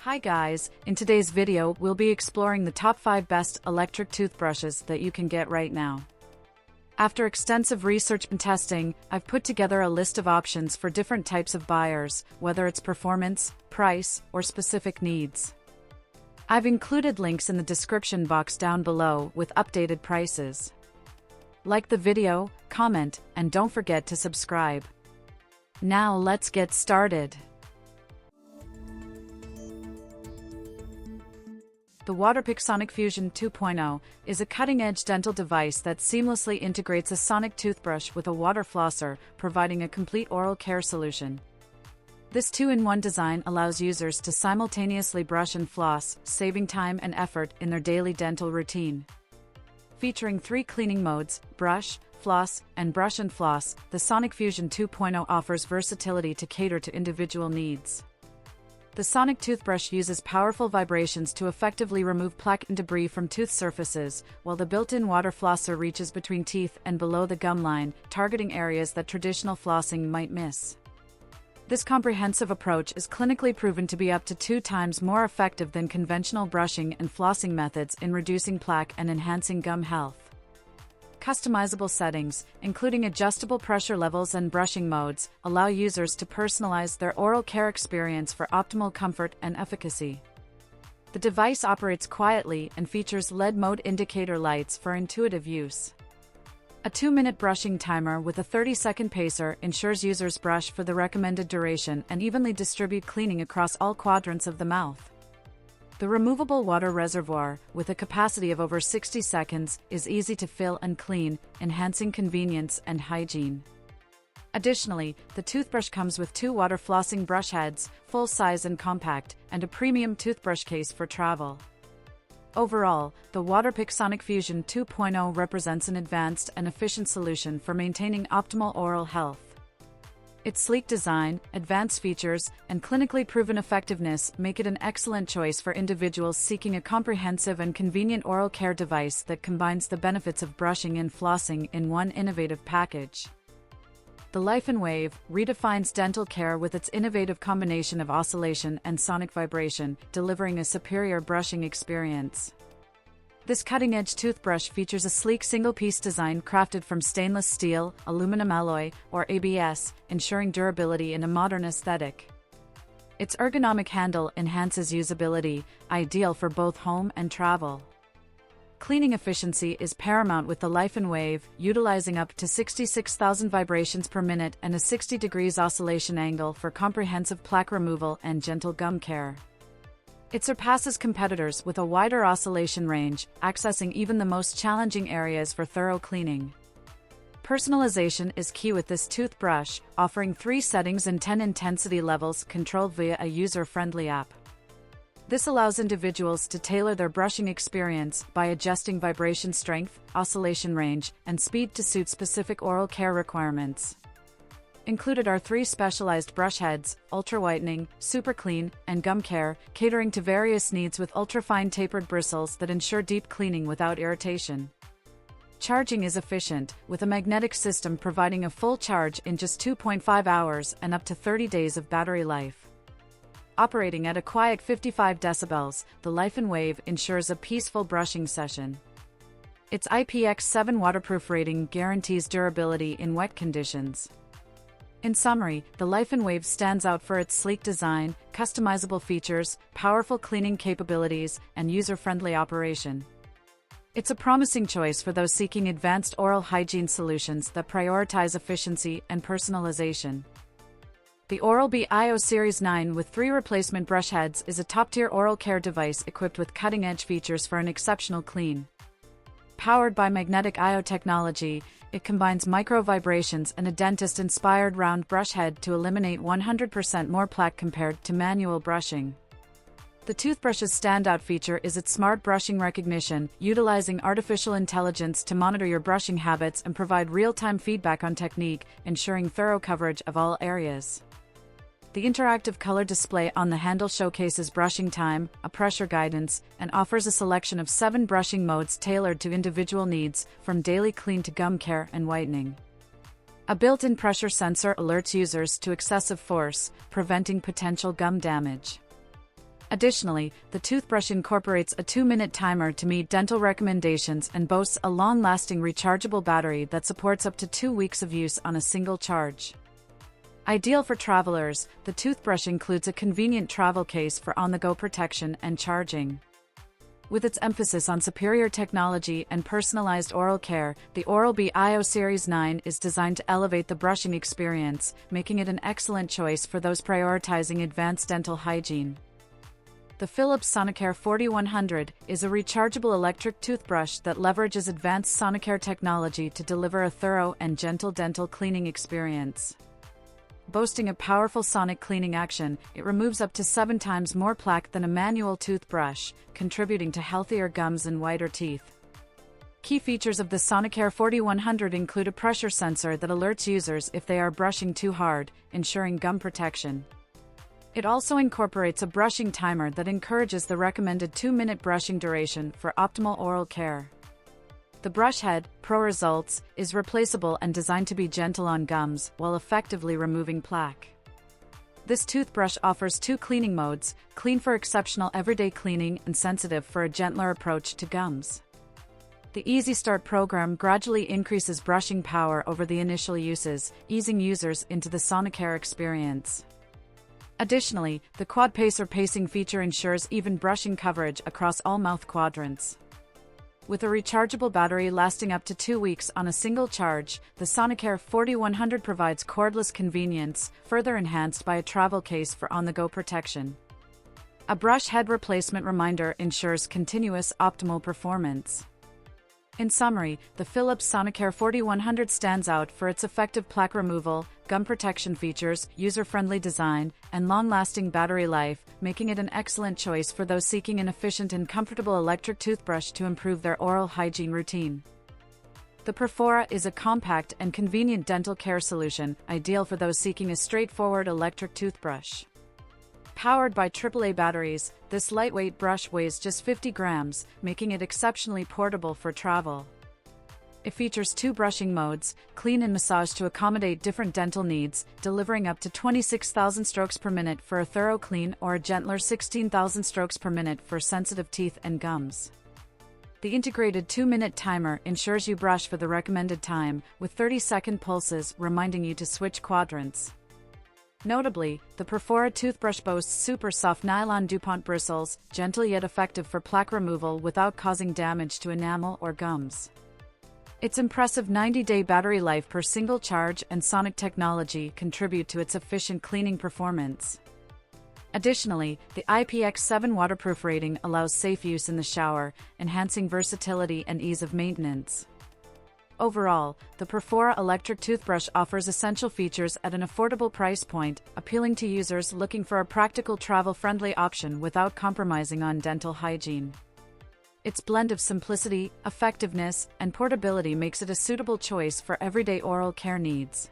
Hi guys, in today's video we'll be exploring the top 5 best electric toothbrushes that you can get right now. After extensive research and testing, I've put together a list of options for different types of buyers, whether it's performance, price, or specific needs. I've included links in the description box down below with updated prices. Like the video, comment, and don't forget to subscribe. Now let's get started. The Waterpik Sonic Fusion 2.0 is a cutting-edge dental device that seamlessly integrates a sonic toothbrush with a water flosser, providing a complete oral care solution. This two-in-one design allows users to simultaneously brush and floss, saving time and effort in their daily dental routine. Featuring 3 cleaning modes, brush, floss, and brush and floss, the Sonic Fusion 2.0 offers versatility to cater to individual needs. The sonic toothbrush uses powerful vibrations to effectively remove plaque and debris from tooth surfaces, while the built-in water flosser reaches between teeth and below the gum line, targeting areas that traditional flossing might miss. This comprehensive approach is clinically proven to be up to 2 times more effective than conventional brushing and flossing methods in reducing plaque and enhancing gum health. Customizable settings, including adjustable pressure levels and brushing modes, allow users to personalize their oral care experience for optimal comfort and efficacy. The device operates quietly and features LED mode indicator lights for intuitive use. A 2-minute brushing timer with a 30-second pacer ensures users brush for the recommended duration and evenly distribute cleaning across all quadrants of the mouth. The removable water reservoir, with a capacity of over 60 seconds, is easy to fill and clean, enhancing convenience and hygiene. Additionally, the toothbrush comes with 2 water flossing brush heads, full size and compact, and a premium toothbrush case for travel. Overall, the Waterpik Sonic Fusion 2.0 represents an advanced and efficient solution for maintaining optimal oral health. Its sleek design, advanced features, and clinically proven effectiveness make it an excellent choice for individuals seeking a comprehensive and convenient oral care device that combines the benefits of brushing and flossing in one innovative package. The Laifen Wave redefines dental care with its innovative combination of oscillation and sonic vibration, delivering a superior brushing experience. This cutting-edge toothbrush features a sleek single-piece design crafted from stainless steel, aluminum alloy, or ABS, ensuring durability in a modern aesthetic. Its ergonomic handle enhances usability, ideal for both home and travel. Cleaning efficiency is paramount with the Laifen Wave, utilizing up to 66,000 vibrations per minute and a 60 degrees oscillation angle for comprehensive plaque removal and gentle gum care. It surpasses competitors with a wider oscillation range, accessing even the most challenging areas for thorough cleaning. Personalization is key with this toothbrush, offering 3 settings and 10 intensity levels controlled via a user-friendly app. This allows individuals to tailor their brushing experience by adjusting vibration strength, oscillation range, and speed to suit specific oral care requirements. Included are 3 specialized brush heads, ultra whitening, super clean, and gum care, catering to various needs with ultra-fine tapered bristles that ensure deep cleaning without irritation. Charging is efficient, with a magnetic system providing a full charge in just 2.5 hours and up to 30 days of battery life. Operating at a quiet 55 decibels, the Laifen Wave ensures a peaceful brushing session. Its IPX7 waterproof rating guarantees durability in wet conditions. In summary, the Laifen Wave stands out for its sleek design, customizable features, powerful cleaning capabilities, and user-friendly operation. It's a promising choice for those seeking advanced oral hygiene solutions that prioritize efficiency and personalization. The Oral-B IO Series 9 with 3 replacement brush heads is a top-tier oral care device equipped with cutting-edge features for an exceptional clean. Powered by magnetic IO technology, it combines micro-vibrations and a dentist-inspired round brush head to eliminate 100% more plaque compared to manual brushing. The toothbrush's standout feature is its smart brushing recognition, utilizing artificial intelligence to monitor your brushing habits and provide real-time feedback on technique, ensuring thorough coverage of all areas. The interactive color display on the handle showcases brushing time, a pressure guidance, and offers a selection of 7 brushing modes tailored to individual needs, from daily clean to gum care and whitening. A built-in pressure sensor alerts users to excessive force, preventing potential gum damage. Additionally, the toothbrush incorporates a 2-minute timer to meet dental recommendations and boasts a long-lasting rechargeable battery that supports up to 2 weeks of use on a single charge. Ideal for travelers, the toothbrush includes a convenient travel case for on-the-go protection and charging. With its emphasis on superior technology and personalized oral care, the Oral-B IO Series 9 is designed to elevate the brushing experience, making it an excellent choice for those prioritizing advanced dental hygiene. The Philips Sonicare 4100 is a rechargeable electric toothbrush that leverages advanced Sonicare technology to deliver a thorough and gentle dental cleaning experience. Boasting a powerful sonic cleaning action, it removes up to 7 times more plaque than a manual toothbrush, contributing to healthier gums and whiter teeth. Key features of the Sonicare 4100 include a pressure sensor that alerts users if they are brushing too hard, ensuring gum protection. It also incorporates a brushing timer that encourages the recommended 2-minute brushing duration for optimal oral care. The brush head, Pro Results, is replaceable and designed to be gentle on gums while effectively removing plaque. This toothbrush offers 2 cleaning modes, clean for exceptional everyday cleaning and sensitive for a gentler approach to gums. The Easy Start program gradually increases brushing power over the initial uses, easing users into the Sonicare experience. Additionally, the Quad Pacer pacing feature ensures even brushing coverage across all mouth quadrants. With a rechargeable battery lasting up to 2 weeks on a single charge, the Sonicare 4100 provides cordless convenience, further enhanced by a travel case for on-the-go protection. A brush head replacement reminder ensures continuous optimal performance. In summary, the Philips Sonicare 4100 stands out for its effective plaque removal, gum protection features, user-friendly design, and long-lasting battery life, making it an excellent choice for those seeking an efficient and comfortable electric toothbrush to improve their oral hygiene routine. The Perfora is a compact and convenient dental care solution, ideal for those seeking a straightforward electric toothbrush. Powered by AAA batteries, this lightweight brush weighs just 50 grams, making it exceptionally portable for travel. It features 2 brushing modes, clean and massage to accommodate different dental needs, delivering up to 26,000 strokes per minute for a thorough clean or a gentler 16,000 strokes per minute for sensitive teeth and gums. The integrated 2-minute timer ensures you brush for the recommended time, with 30-second pulses reminding you to switch quadrants. Notably, the Perfora toothbrush boasts super soft nylon DuPont bristles, gentle yet effective for plaque removal without causing damage to enamel or gums. Its impressive 90-day battery life per single charge and sonic technology contribute to its efficient cleaning performance. Additionally, the IPX7 waterproof rating allows safe use in the shower, enhancing versatility and ease of maintenance. Overall, the Perfora electric toothbrush offers essential features at an affordable price point, appealing to users looking for a practical travel-friendly option without compromising on dental hygiene. Its blend of simplicity, effectiveness, and portability makes it a suitable choice for everyday oral care needs.